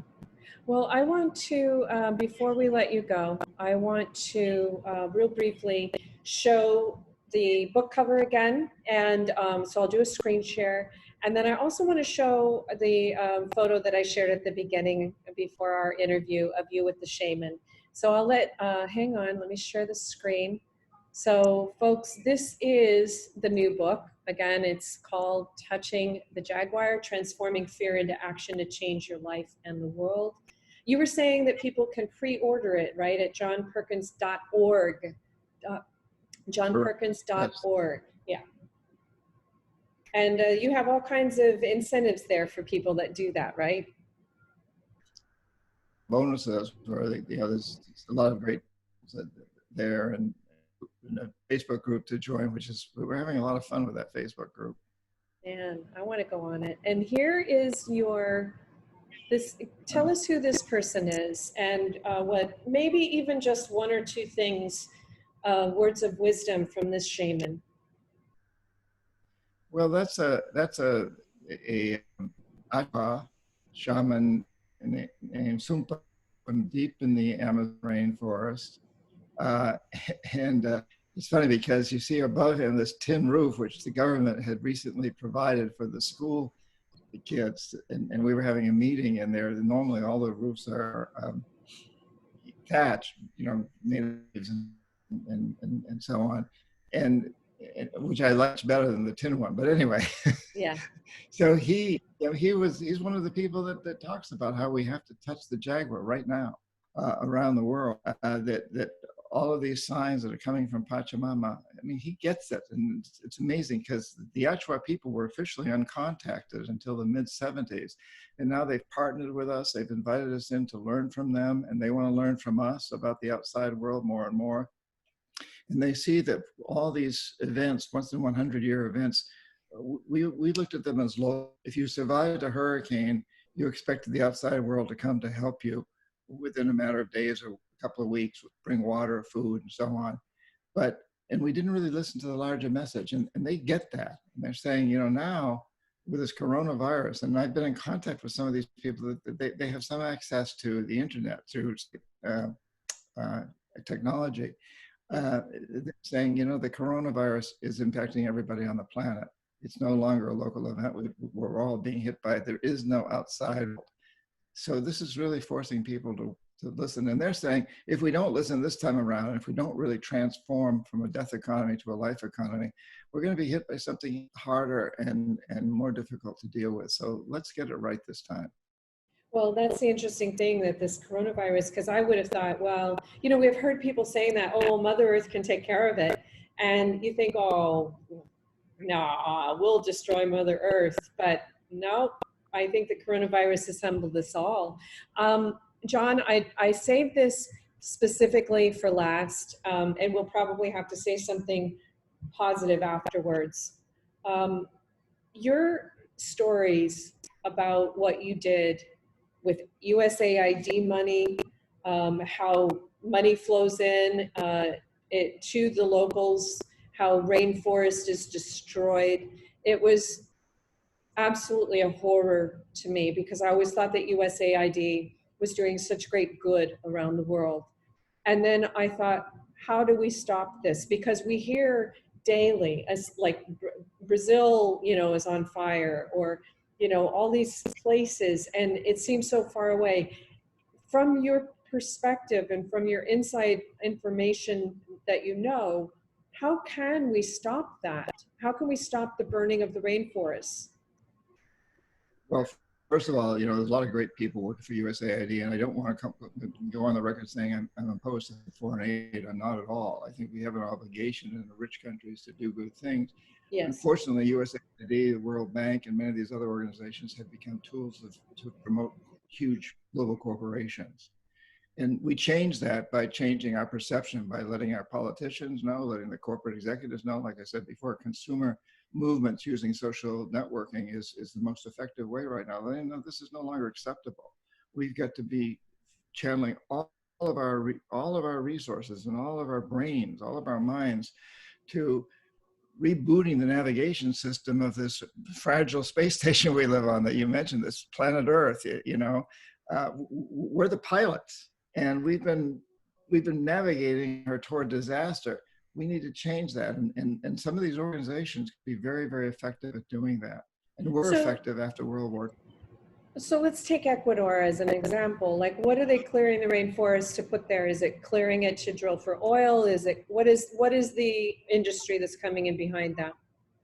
Well, I want to, before we let you go, I want to real briefly show the book cover again. And so I'll do a screen share. And then I also want to show the photo that I shared at the beginning before our interview of you with the shaman. So I'll hang on, let me share the screen. So folks, this is the new book. Again, it's called Touching the Jaguar, Transforming Fear into Action to Change Your Life and the World. You were saying that people can pre-order it, right, at johnperkins.org. johnperkins.org, yeah. And you have all kinds of incentives there for people that do that, right? Bonuses where there's a lot of great there, and a Facebook group to join, we're having a lot of fun with that Facebook group. Man, I want to go on it. And here is tell us who this person is, and what maybe even just one or two things, words of wisdom from this shaman. Well, that's a Aqua shaman named Sumpa from deep in the Amazon rainforest. It's funny because you see above him this tin roof, which the government had recently provided for the school kids. And we were having a meeting in there. Normally all the roofs are thatched, natives and so on. And which I liked better than the tin one, but anyway. Yeah. So he's one of the people that talks about how we have to touch the jaguar right now around the world. That all of these signs that are coming from Pachamama. I mean, he gets it. And it's amazing because the Jaguar people were officially uncontacted until the mid-70s. And now they've partnered with us. They've invited us in to learn from them. And they want to learn from us about the outside world more and more. And they see that all these events, once in 100-year events, we looked at them as low. If you survived a hurricane, you expected the outside world to come to help you within a matter of days or a couple of weeks, bring water, food, and so on. And we didn't really listen to the larger message. And they get that. And they're saying, you know, now with this coronavirus, and I've been in contact with some of these people, that they have some access to the internet through technology. Saying, you know, the coronavirus is impacting everybody on the planet. It's no longer a local event. We're all being hit by it. There is no outside. So this is really forcing people to listen. And they're saying, if we don't listen this time around, and if we don't really transform from a death economy to a life economy, we're going to be hit by something harder and more difficult to deal with. So let's get it right this time. Well, that's the interesting thing, that this coronavirus, because I would have thought, well, you know, we've heard people saying that, oh, Mother Earth can take care of it. And you think, oh, no, we'll destroy Mother Earth. But no, I think the coronavirus has humbled us all. John, I saved this specifically for last, and we'll probably have to say something positive afterwards. Your stories about what you did with USAID money, how money flows in to the locals, how rainforest is destroyed. It was absolutely a horror to me, because I always thought that USAID was doing such great good around the world. And then I thought, how do we stop this? Because we hear daily, as like Brazil, you know, is on fire, or you know, all these places, and it seems so far away. From your perspective and from your inside information that you know, how can we stop that? How can we stop the burning of the rainforests? Well, first of all, you know, there's a lot of great people working for USAID, and I don't want to go on the record saying I'm opposed to foreign aid. I'm not at all. I think we have an obligation in the rich countries to do good things. Yes. Unfortunately, USAID, the World Bank, and many of these other organizations have become tools to promote huge global corporations. And we change that by changing our perception, by letting our politicians know, letting the corporate executives know. Like I said before, consumer movements using social networking is the most effective way right now. Letting them know this is no longer acceptable. We've got to be channeling all of our resources and all of our brains, all of our minds, to rebooting the navigation system of this fragile space station we live on that you mentioned, this planet Earth. You know, we're the pilots, and we've been navigating her toward disaster. We need to change that, and some of these organizations can be very, very effective at doing that, and we're effective after World War II. So let's take Ecuador as an example. Like, what are they clearing the rainforest to put there? Is it clearing it to drill for oil? Is it, what is the industry that's coming in behind that?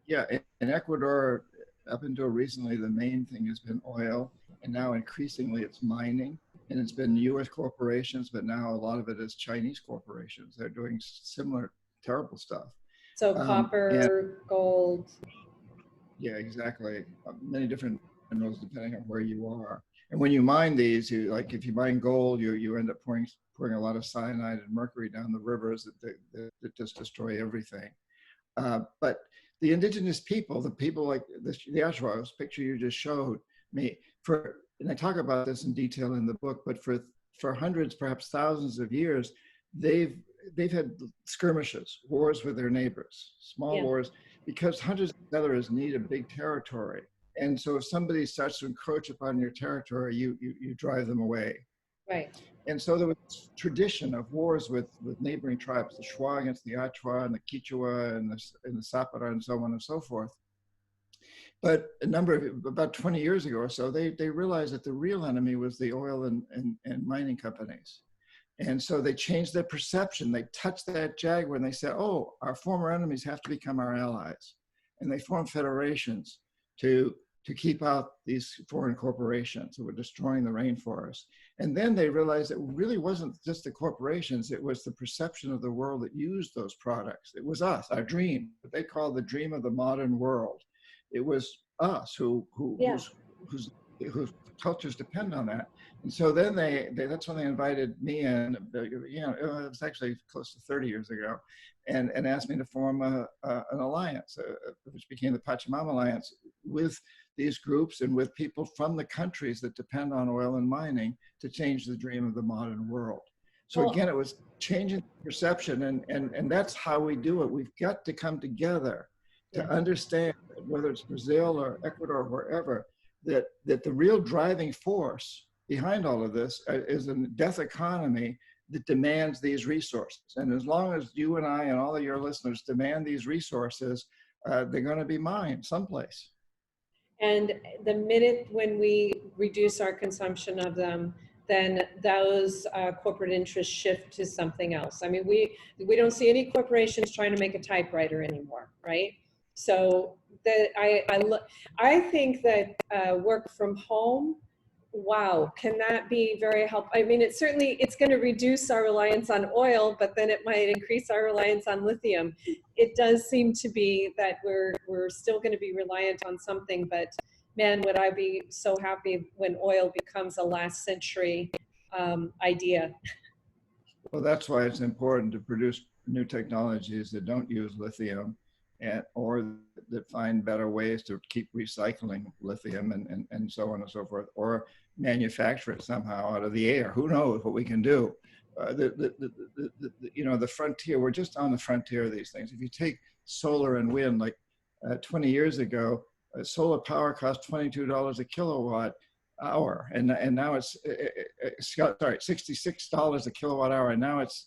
Yeah, in Ecuador, up until recently, the main thing has been oil, and now increasingly it's mining, and it's been U.S. corporations, but now a lot of it is Chinese corporations. They're doing similar terrible stuff. So copper, gold. Yeah, exactly. Many different minerals depending on where you are. And when you mine these, like if you mine gold, you end up pouring a lot of cyanide and mercury down the rivers that just destroy everything. But the indigenous people, the people like the Jaguars picture you just showed me, and I talk about this in detail in the book, but for hundreds, perhaps thousands of years, they've had skirmishes, wars with their neighbors, small wars, because hunters and gatherers need a big territory. And so if somebody starts to encroach upon your territory, you drive them away. Right. And so there was this tradition of wars with neighboring tribes, the Shuar against the Achua and the Quichua and the Sapara and so on and so forth. But about 20 years ago or so, they realized that the real enemy was the oil and mining companies. And so they changed their perception. They touched that jaguar and they said, oh, our former enemies have to become our allies. And they formed federations to to keep out these foreign corporations who were destroying the rainforest. And then they realized it really wasn't just the corporations, it was the perception of the world that used those products. It was us, our dream, what they call the dream of the modern world. It was us whose cultures depend on that. And so then that's when they invited me in, you know, it was actually close to 30 years ago, and asked me to form an alliance, which became the Pachamama Alliance, with these groups and with people from the countries that depend on oil and mining to change the dream of the modern world. So again, it was changing perception, and that's how we do it. We've got to come together to understand, whether it's Brazil or Ecuador or wherever, that the real driving force behind all of this is a death economy that demands these resources. And as long as you and I and all of your listeners demand these resources, they're going to be mined someplace. And the minute when we reduce our consumption of them, then those corporate interests shift to something else. I mean, we don't see any corporations trying to make a typewriter anymore, right? So I think that work from home, wow, can that be very helpful? I mean, it's going to reduce our reliance on oil, but then it might increase our reliance on lithium. It does seem to be that we're still going to be reliant on something, but man, would I be so happy when oil becomes a last century idea. Well, that's why it's important to produce new technologies that don't use lithium, or that find better ways to keep recycling lithium and so on and so forth, or manufacture it somehow out of the air. Who knows what we can do? You know, the frontier, we're just on the frontier of these things. If you take solar and wind, like 20 years ago, solar power cost $22 a kilowatt hour, and now it's sorry, $66 a kilowatt hour, and now it's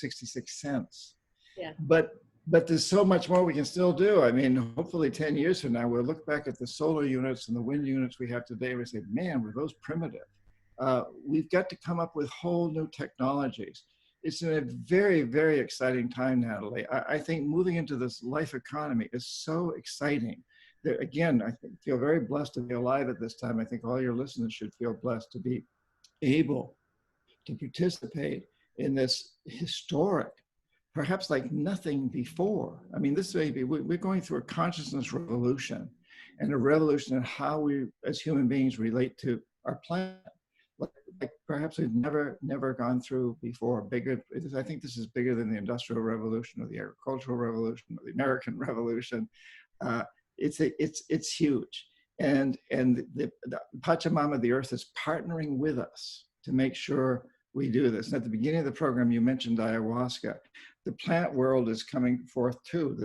66 cents. Yeah. But there's so much more we can still do. I mean, hopefully 10 years from now, we'll look back at the solar units and the wind units we have today, and we say, man, were those primitive? We've got to come up with whole new technologies. It's a very, very exciting time, Natalie. I think moving into this life economy is so exciting. That, again, I feel very blessed to be alive at this time. I think all your listeners should feel blessed to be able to participate in this historic, perhaps like nothing before. I mean, this may be, we're going through a consciousness revolution, and a revolution in how we as human beings relate to our planet. Like perhaps we've never gone through before. Bigger, I think this is bigger than the Industrial Revolution or the Agricultural Revolution or the American Revolution. It's huge, and the Pachamama, the earth, is partnering with us to make sure we do this. And at the beginning of the program, you mentioned ayahuasca. The plant world is coming forth too.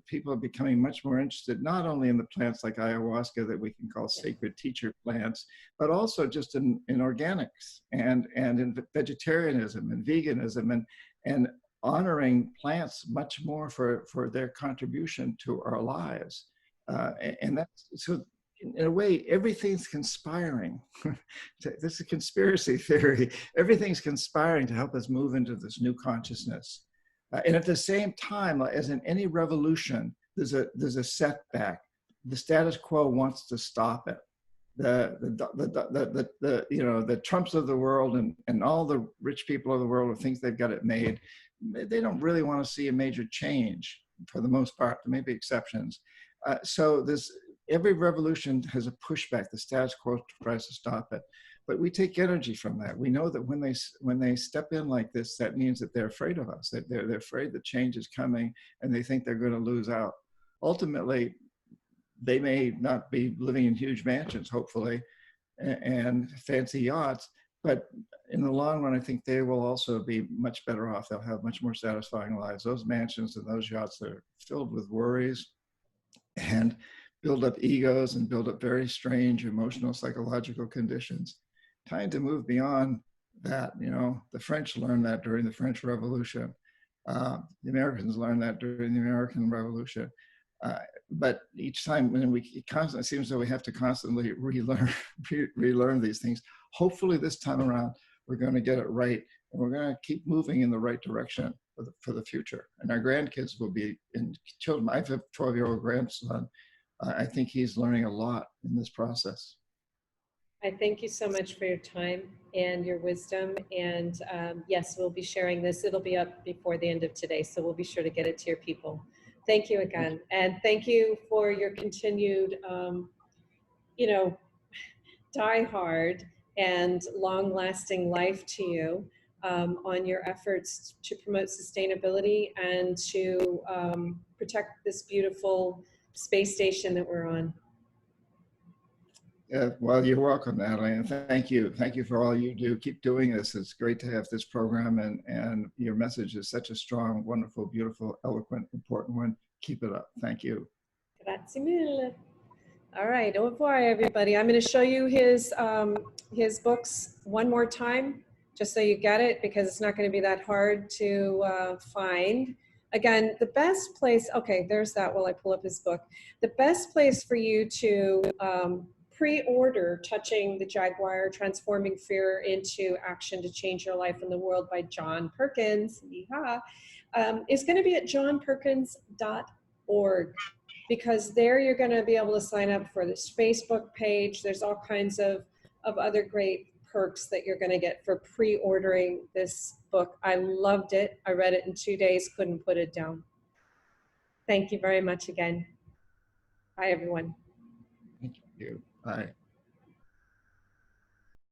People are becoming much more interested, not only in the plants like ayahuasca that we can call sacred teacher plants, but also just in organics and in vegetarianism and veganism and honoring plants much more for their contribution to our lives. And that's, so in a way, everything's conspiring. This is a conspiracy theory. Everything's conspiring to help us move into this new consciousness. And at the same time, as in any revolution, there's a setback. The status quo wants to stop it. The Trumps of the world and all the rich people of the world who think they've got it made, they don't really want to see a major change for the most part. There may be exceptions. So every revolution has a pushback. The status quo tries to stop it, but we take energy from that. We know that when they step in like this, that means that they're afraid of us. That they're afraid that change is coming, and they think they're going to lose out. Ultimately, they may not be living in huge mansions, hopefully, and fancy yachts, but in the long run, I think they will also be much better off. They'll have much more satisfying lives. Those mansions and those yachts are filled with worries and build up egos and build up very strange emotional, psychological conditions. Time to move beyond that. You know, the French learned that during the French Revolution. The Americans learned that during the American Revolution. But each time when it seems that we have to constantly relearn these things. Hopefully this time around, we're going to get it right, and we're going to keep moving in the right direction for the future. And our grandkids will be in children. I have a 12-year-old grandson. I think he's learning a lot in this process. I thank you so much for your time and your wisdom. And yes, we'll be sharing this. It'll be up before the end of today, so we'll be sure to get it to your people. Thank you again. And thank you for your continued, you know, die hard and long lasting life to you on your efforts to promote sustainability and to protect this beautiful space station that we're on. Well, you're welcome, Natalie, and thank you. Thank you for all you do. Keep doing this. It's great to have this program, and your message is such a strong, wonderful, beautiful, eloquent, important one. Keep it up. Thank you. Grazie mille. All right, au revoir, everybody. I'm going to show you his books one more time, just so you get it, because it's not going to be that hard to find. Again, the best place, okay, there's that while I pull up his book. The best place for you to pre-order Touching the Jaguar, Transforming Fear into Action to Change Your Life and the World by John Perkins, is going to be at johnperkins.org. Because there you're going to be able to sign up for this Facebook page. There's all kinds of other great perks that you're going to get for pre-ordering this book. I loved it. I read it in 2 days, couldn't put it down. Thank you very much again. Bye, everyone. Thank you. Bye.